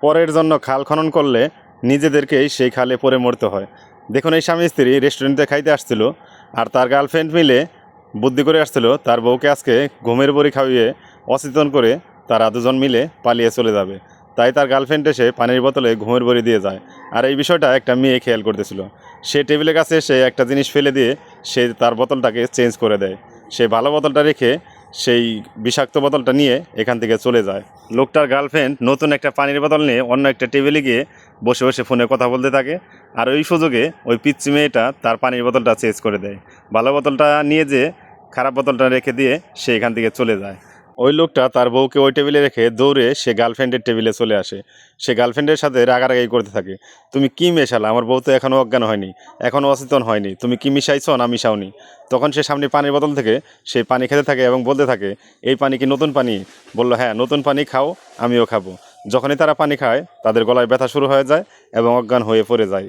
পরের জন্য খাল খনন করলে নিজেদেরকেই সেই খালে পড়ে মরতে হয়। দেখুন, এই স্বামী স্ত্রী রেস্টুরেন্টে খাইতে আসছিল, আর তার গার্লফ্রেন্ড মিলে বুদ্ধি করে আসছিল তার বউকে আজকে ঘুমের বড়ি খাইয়ে অচেতন করে তারা দুজন মিলে পালিয়ে চলে যাবে। তাই তার গার্লফ্রেন্ড এসে পানির বোতলে ঘুমের বড়ি দিয়ে যায়। আর এই বিষয়টা একটা মেয়ে খেয়াল করতেছিল। সে টেবিলের কাছে সে একটা জিনিস ফেলে দিয়ে সে তার বোতলটাকে চেঞ্জ করে দেয়। সে ভালো বোতলটা রেখে সেই বিষাক্ত বোতলটা নিয়ে এখান থেকে চলে যায়। লোকটার গার্লফ্রেন্ড নতুন একটা পানির বোতল নিয়ে অন্য একটা টেবিলে গিয়ে বসে বসে ফোনে কথা বলতে থাকে। আর ওই সুযোগে ওই পিচ্চি মেয়েটা তার পানির বোতলটা চেঞ্জ করে দেয়। ভালো বোতলটা নিয়ে যে খারাপ বোতলটা রেখে দিয়ে সে এখান থেকে চলে যায়। ওই লোকটা তার বউকে ওই টেবিলে রেখে দৌড়ে সে গার্লফ্রেন্ডের টেবিলে চলে আসে। সে গার্লফ্রেন্ডের সাথে রাগারাগি করতে থাকে, তুমি কি মেশালা, আমার বউ তো এখনও অজ্ঞান হয়নি, এখনও অচেতন হয়নি, তুমি কি মিশাইছো না মিশাওনি। তখন সে সামনে পানির বোতল থেকে সেই পানি খেতে থাকে এবং বলতে থাকে, এই পানি কি নতুন পানি? বলল, হ্যাঁ নতুন পানি, খাও, আমিও খাবো। যখনই তারা পানি খায় তাদের গলায় ব্যথা শুরু হয়ে যায় এবং অজ্ঞান হয়ে পড়ে যায়।